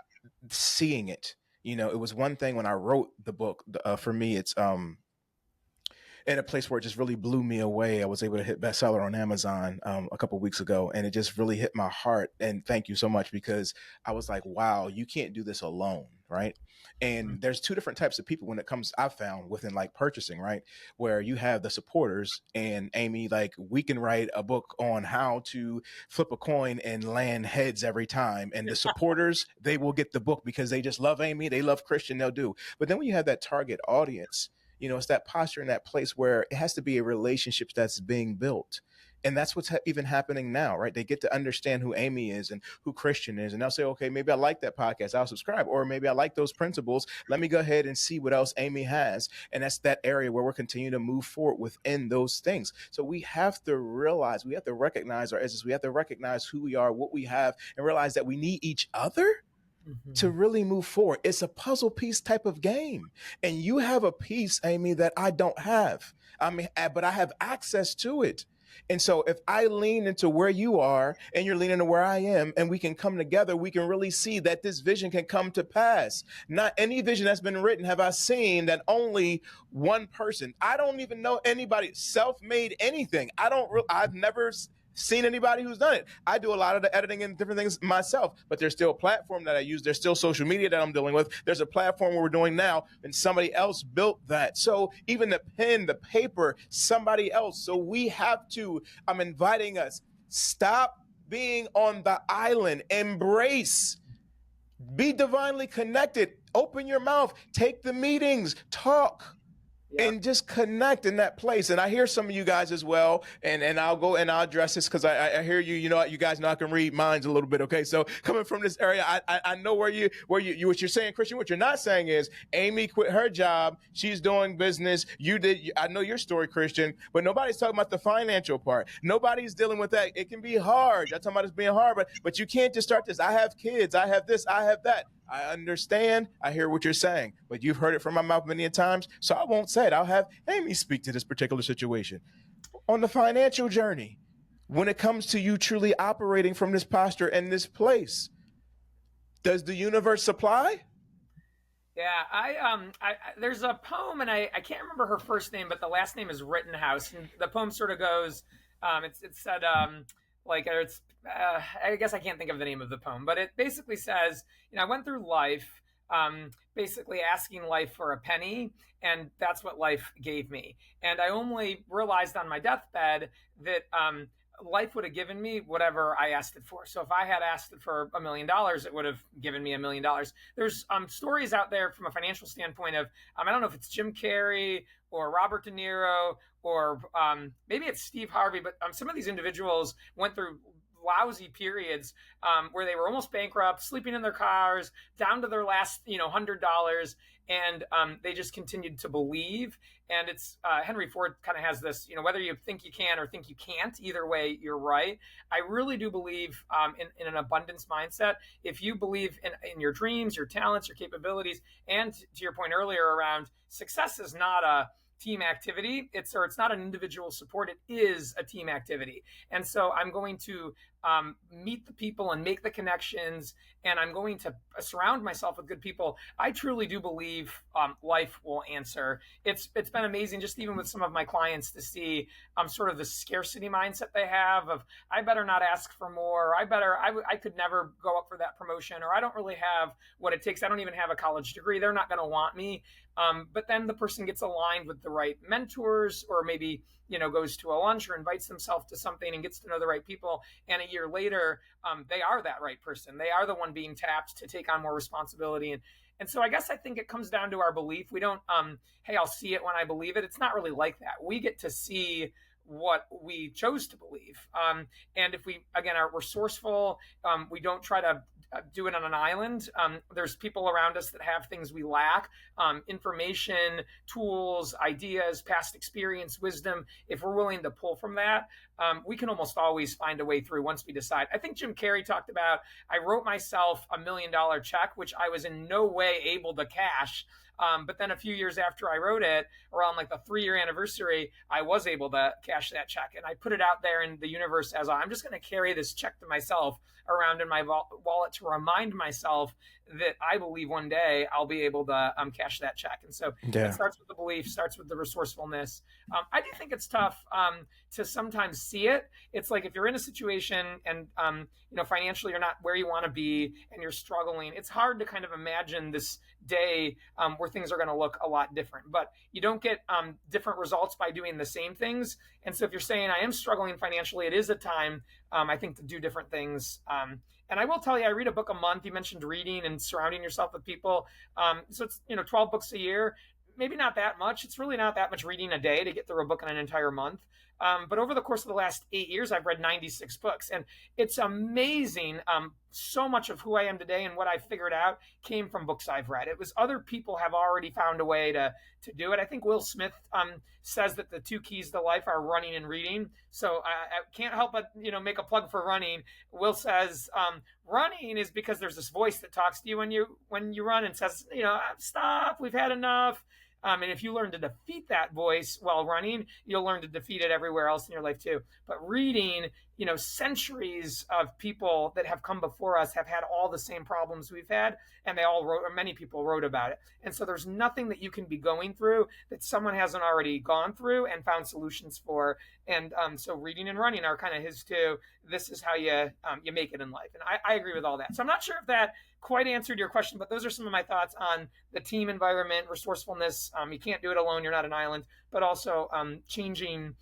seeing it, it was one thing when I wrote the book. For me, it's in a place where it just really blew me away. I was able to hit bestseller on Amazon a couple of weeks ago, and it just really hit my heart. And thank you so much, because I was like, wow, you can't do this alone, right? And there's 2 different types of people when it comes, I've found within like purchasing, right? Where you have the supporters, and Amy, like we can write a book on how to flip a coin and land heads every time. And the supporters, they will get the book because they just love Amy. They love Christian, they'll do. But then when you have that target audience, it's that posture in that place where it has to be a relationship that's being built. And that's what's even happening now, right? They get to understand who Amy is and who Christian is. And they'll say, okay, maybe I like that podcast, I'll subscribe. Or maybe I like those principles. Let me go ahead and see what else Amy has. And that's that area where we're continuing to move forward within those things. So we have to realize, we have to recognize our essence. We have to recognize who we are, what we have, and realize that we need each other to really move forward. It's a puzzle piece type of game. And you have a piece, Amy, that I don't have. But I have access to it. And so if I lean into where you are and you're leaning to where I am, and we can come together, we can really see that this vision can come to pass. Not any vision that's been written have I seen that only one person, I don't even know anybody self-made anything. I've never seen anybody who's done it. I do a lot of the editing and different things myself, but there's still a platform that I use. There's still social media that I'm dealing with. There's a platform where we're doing now, and somebody else built that. So even the pen, the paper, somebody else. So we have to, I'm inviting us, stop being on the island, embrace, be divinely connected, open your mouth, take the meetings, talk, Yep. and just connect in that place. And I hear some of you guys as well, and I'll go and I'll address this because I hear you. You know, you guys know I can read minds a little bit. Okay, so coming from this area, I know where you what you're saying, Christian. What you're not saying is Amy quit her job. She's doing business. You did. I know your story, Christian, but nobody's talking about the financial part. Nobody's dealing with that. It can be hard. You're talking about it being hard, but you can't just start this. I have kids. I have this. I have that. I understand. I hear what you're saying, but you've heard it from my mouth many times, so I won't say it. I'll have Amy speak to this particular situation. On the financial journey, when it comes to you truly operating from this posture and this place, does the universe supply? Yeah, there's a poem, and I can't remember her first name, but the last name is Rittenhouse, and the poem sort of goes, it said, like it's, I guess I can't think of the name of the poem, but it basically says, I went through life, basically asking life for a penny, and that's what life gave me, and I only realized on my deathbed that, life would have given me whatever I asked it for. So if I had asked it for $1 million, it would have given me $1 million. There's stories out there from a financial standpoint of, I don't know if it's Jim Carrey or Robert De Niro or maybe it's Steve Harvey, but some of these individuals went through lousy periods where they were almost bankrupt, sleeping in their cars, down to their last, $100, and they just continued to believe. And it's Henry Ford kind of has this, whether you think you can or think you can't, either way, you're right. I really do believe in an abundance mindset. If you believe in your dreams, your talents, your capabilities, and to your point earlier around success is not a team activity. It's not an individual support. It is a team activity. And so I'm going to meet the people and make the connections, and I'm going to surround myself with good people. I truly do believe life will answer. It's been amazing, just even with some of my clients, to see sort of the scarcity mindset they have of, I better not ask for more. I could never go up for that promotion, or I don't really have what it takes. I don't even have a college degree. They're not going to want me. But then the person gets aligned with the right mentors, or maybe, goes to a lunch or invites themselves to something and gets to know the right people. And a year later, they are that right person. They are the one being tapped to take on more responsibility. And so I guess I think it comes down to our belief. We don't, hey, I'll see it when I believe it. It's not really like that. We get to see what we chose to believe. And if we, again, we're resourceful, we don't try to do it on an island. There's people around us that have things we lack, information, tools, ideas, past experience, wisdom. If we're willing to pull from that, we can almost always find a way through once we decide. I think Jim Carrey talked about, I wrote myself $1 million check, which I was in no way able to cash. But then a few years after I wrote it, around like the 3-year anniversary, I was able to cash that check. And I put it out there in the universe as I'm just going to carry this check to myself around in my wallet to remind myself that I believe one day I'll be able to cash that check. And so it starts with the belief, starts with the resourcefulness. I do think it's tough to sometimes see it. It's like if you're in a situation and financially you're not where you want to be and you're struggling, it's hard to kind of imagine this day where things are going to look a lot different. But you don't get different results by doing the same things. And so if you're saying I am struggling financially, it is a time, I think, to do different things. And I will tell you, I read a book a month. You mentioned reading and surrounding yourself with people. So it's 12 books a year. Maybe not that much. It's really not that much reading a day to get through a book in an entire month. But over the course of the last 8 years, I've read 96 books. And it's amazing. So much of who I am today and what I figured out came from books I've read. It was other people have already found a way to do it. I think Will Smith says that the 2 keys to life are running and reading. So I can't help but, make a plug for running. Will says running is because there's this voice that talks to you when you run and says, stop, we've had enough. And if you learn to defeat that voice while running, you'll learn to defeat it everywhere else in your life too. But reading centuries of people that have come before us have had all the same problems we've had, and they all wrote, or many people wrote about it. And so there's nothing that you can be going through that someone hasn't already gone through and found solutions for. And so reading and running are kind of his two. This is how you make it in life. And I agree with all that. So I'm not sure if that quite answered your question, but those are some of my thoughts on the team environment, resourcefulness. You can't do it alone. You're not an island, but also changing,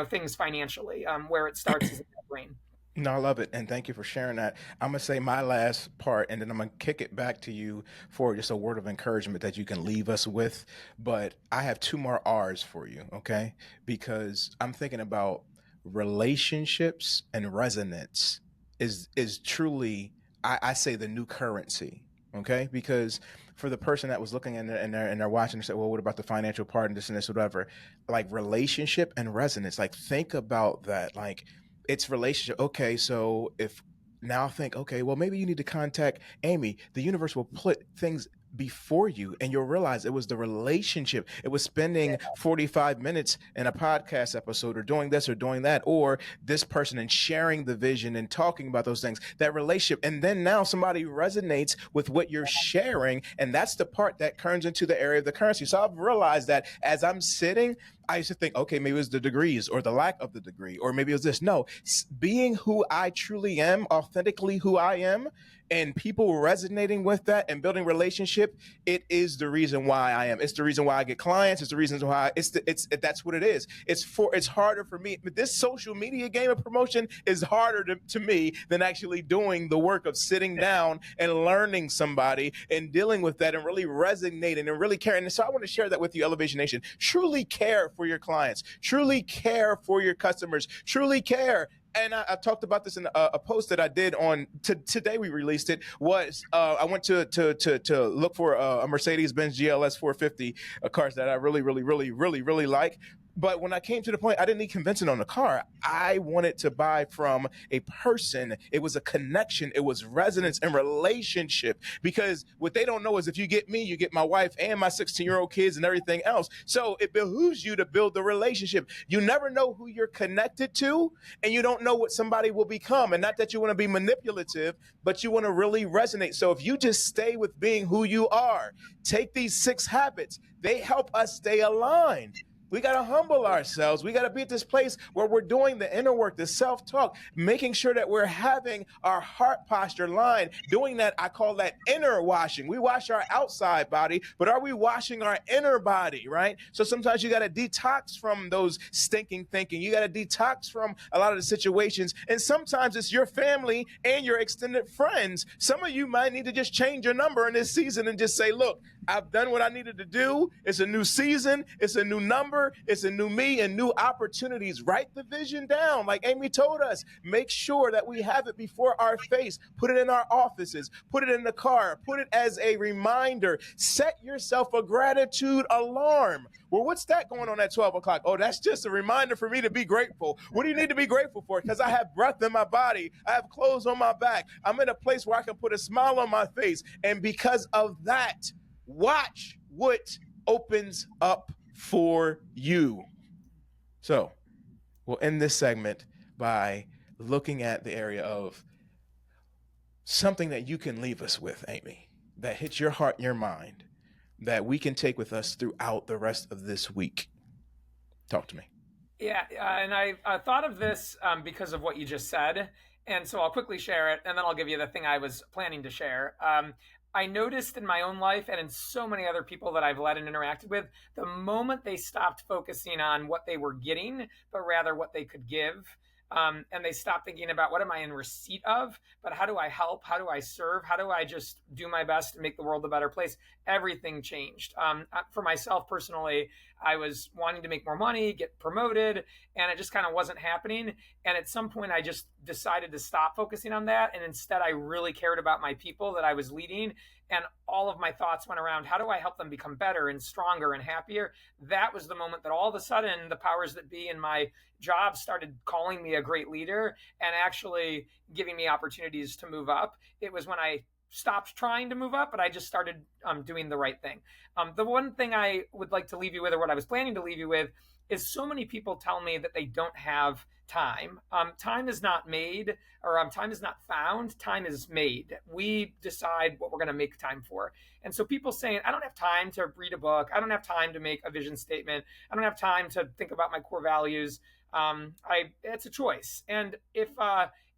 things financially, where it starts is in the brain. No, I love it. And thank you for sharing that. I'm going to say my last part, and then I'm going to kick it back to you for just a word of encouragement that you can leave us with. But I have two more R's for you, okay? Because I'm thinking about relationships and resonance is truly, I say, the new currency, okay? Because for the person that was looking and they're watching and say, well, what about the financial part and this and this, whatever? Like relationship and resonance, like think about that. Like, it's relationship. Okay, so if now think, okay, well, maybe you need to contact Amy. The universe will put things before you and you'll realize it was the relationship. It was spending 45 minutes in a podcast episode or doing this or doing that, or this person and sharing the vision and talking about those things, that relationship. And then now somebody resonates with what you're sharing. And that's the part that turns into the area of the currency. So I've realized that as I'm sitting, I used to think, okay, maybe it was the degrees or the lack of the degree, or maybe it was this. No, being who I truly am, authentically who I am, and people resonating with that and building relationship, it is the reason why I am. It's the reason why I get clients. It's the reason why that's what it is. It's harder for me. But this social media game of promotion is harder to me than actually doing the work of sitting down and learning somebody and dealing with that and really resonating and really caring. And so I want to share that with you, Elevation Nation. Truly care for your clients. Truly care for your customers. Truly care. And I talked about this in a post that I did on today. We released it. Was I went to look for a Mercedes-Benz GLS 450, a car that I really like. But when I came to the point, I didn't need convincing on the car. I wanted to buy from a person. It was a connection. It was resonance and relationship. Because what they don't know is if you get me, you get my wife and my 16-year-old kids and everything else. So it behooves you to build the relationship. You never know who you're connected to, and you don't know what somebody will become. And not that you want to be manipulative, but you want to really resonate. So if you just stay with being who you are, take these 6 habits. They help us stay aligned. We got to humble ourselves. We got to be at this place where we're doing the inner work, the self-talk, making sure that we're having our heart posture lined. Doing that, I call that inner washing. We wash our outside body, but are we washing our inner body, right? So sometimes you got to detox from those stinking thinking. You got to detox from a lot of the situations. And sometimes it's your family and your extended friends. Some of you might need to just change your number in this season and just say, look, I've done what I needed to do. It's a new season. It's a new number. It's a new me and new opportunities. Write the vision down. Like Amy told us, make sure that we have it before our face. Put it in our offices. Put it in the car. Put it as a reminder. Set yourself a gratitude alarm. Well, what's that going on at 12 o'clock? Oh, that's just a reminder for me to be grateful. What do you need to be grateful for? Because I have breath in my body. I have clothes on my back. I'm in a place where I can put a smile on my face. And because of that, watch what opens up for you. So we'll end this segment by looking at the area of something that you can leave us with, Amy, that hits your heart and your mind, that we can take with us throughout the rest of this week. Talk to me. Yeah, and I thought of this because of what you just said. And so I'll quickly share it, and then I'll give you the thing I was planning to share. I noticed in my own life and in so many other people that I've led and interacted with, the moment they stopped focusing on what they were getting, but rather what they could give, and they stopped thinking about what am I in receipt of, but how do I help? How do I serve? How do I just do my best to make the world a better place? Everything changed. For myself personally, I was wanting to make more money, get promoted, and it just kind of wasn't happening. And at some point, I just decided to stop focusing on that. And instead, I really cared about my people that I was leading. And all of my thoughts went around, how do I help them become better and stronger and happier? That was the moment that all of a sudden the powers that be in my job started calling me a great leader and actually giving me opportunities to move up. It was when I stopped trying to move up, but I just started doing the right thing. The one thing I would like to leave you with, or what I was planning to leave you with, is so many people tell me that they don't have time. Time is not made, or time is not found. Time is made. We decide what we're going to make time for. And so people saying, I don't have time to read a book. I don't have time to make a vision statement. I don't have time to think about my core values. It's a choice. And if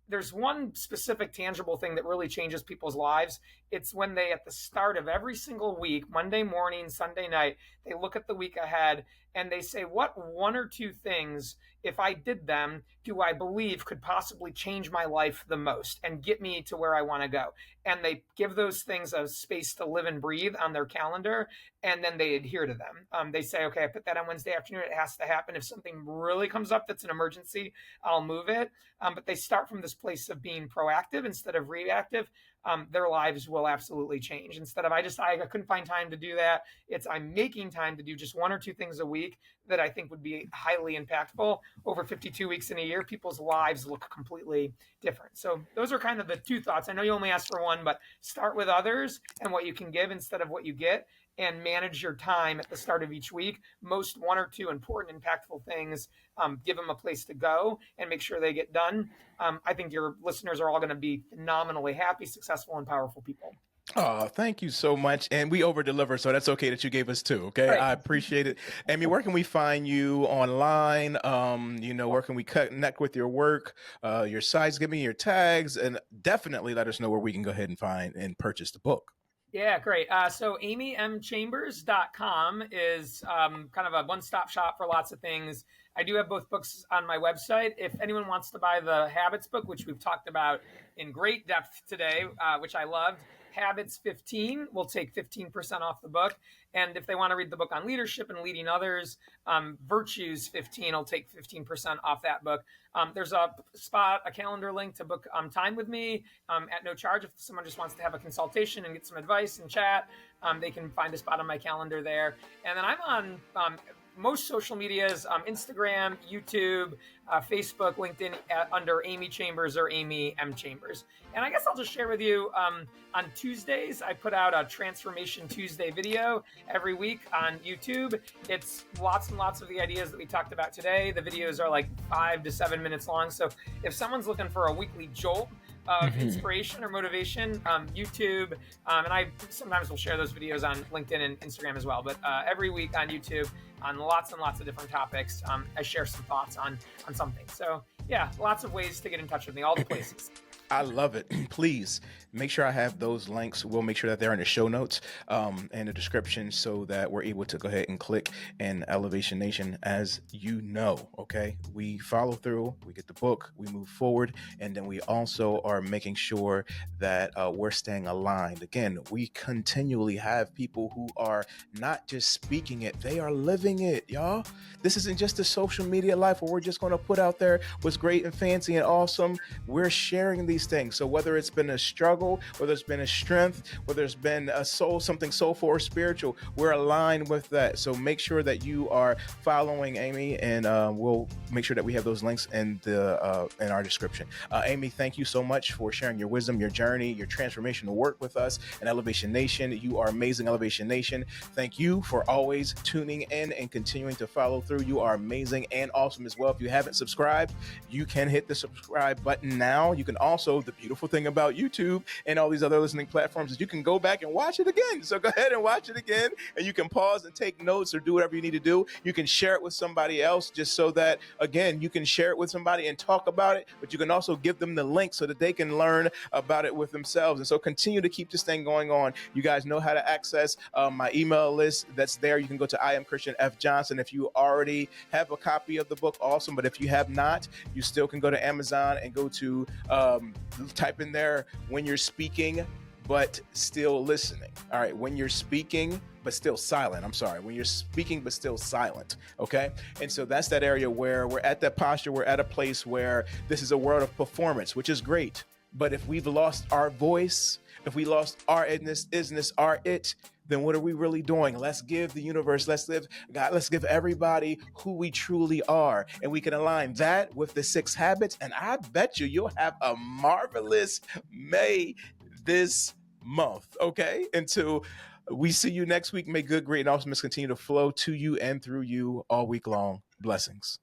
there's one specific tangible thing that really changes people's lives, it's when they, at the start of every single week, Monday morning, Sunday night, they look at the week ahead and they say, what one or two things, if I did them, do I believe could possibly change my life the most and get me to where I want to go? And they give those things a space to live and breathe on their calendar, and then they adhere to them. They say, okay, I put that on Wednesday afternoon. It has to happen. If something really comes up that's an emergency, I'll move it. But they start from this place of being proactive instead of reactive. Their lives will absolutely change. Instead of I couldn't find time to do that, it's I'm making time to do just one or two things a week that I think would be highly impactful. Over 52 weeks in a year, people's lives look completely different. So those are kind of the two thoughts. I know you only asked for one, but start with others and what you can give instead of what you get, and manage your time at the start of each week. Most one or two important, impactful things, give them a place to go and make sure they get done. I think your listeners are all going to be phenomenally happy, successful, and powerful people. Oh, thank you so much. And we over deliver, so that's okay that you gave us two. Okay. Right. I appreciate it. Amy, where can we find you online? Where can we connect with your work, your sites? Give me your tags, and definitely let us know where we can go ahead and find and purchase the book. Yeah, great. So amymchambers.com is kind of a one-stop shop for lots of things. I do have both books on my website. If anyone wants to buy the Habits book, which we've talked about in great depth today, which I loved, Habits 15 will take 15% off the book. And if they want to read the book on leadership and leading others, Virtues 15 will take 15% off that book. There's a calendar link to book time with me at no charge. If someone just wants to have a consultation and get some advice and chat, they can find a spot on my calendar there. And then I'm on most social medias, Instagram, YouTube, Facebook, LinkedIn, under Amy Chambers or Amy M. Chambers. And I guess I'll just share with you, on Tuesdays, I put out a Transformation Tuesday video every week on YouTube. It's lots and lots of the ideas that we talked about today. The videos are like 5 to 7 minutes long. So if someone's looking for a weekly jolt of inspiration or motivation, YouTube, and I sometimes will share those videos on LinkedIn and Instagram as well, but every week on YouTube on lots and lots of different topics, I share some thoughts on something. So yeah, lots of ways to get in touch with me, all the places. I love it. Please make sure I have those links. We'll make sure that they're in the show notes and the description so that we're able to go ahead and click. And Elevation Nation, as you know, okay, we follow through, we get the book, we move forward, and then we also are making sure that we're staying aligned. Again, we continually have people who are not just speaking it, they are living it, y'all. This isn't just a social media life where we're just going to put out there what's great and fancy and awesome. We're sharing these things. So whether it's been a struggle, whether it's been a strength, whether it's been a soul, something soulful or spiritual, we're aligned with that. So make sure that you are following Amy, and we'll make sure that we have those links in our description. Amy, thank you so much for sharing your wisdom, your journey, your transformational work with us and Elevation Nation. You are amazing, Elevation Nation. Thank you for always tuning in and continuing to follow through. You are amazing and awesome as well. If you haven't subscribed, you can hit the subscribe button now. You can also, the beautiful thing about YouTube and all these other listening platforms is you can go back and watch it again. So go ahead and watch it again, and you can pause and take notes or do whatever you need to do. You can share it with somebody else just so that, again, you can share it with somebody and talk about it, but you can also give them the link so that they can learn about it with themselves. And so continue to keep this thing going on. You guys know how to access my email list that's there. You can go to I am Christian F. Johnson. If you already have a copy of the book, awesome. But if you have not, you still can go to Amazon and go to type in there when you're speaking but still listening. All right, when you're speaking but still silent. I'm sorry, when you're speaking but still silent, okay? And so that's that area where we're at that posture, we're at a place where this is a world of performance, which is great. But if we've lost our voice, if we lost our isness, our it, then what are we really doing? Let's give the universe, let's give everybody who we truly are. And we can align that with the 6 habits. And I bet you'll have a marvelous May this month. Okay. Until we see you next week, may good, great, and awesomeness continue to flow to you and through you all week long. Blessings.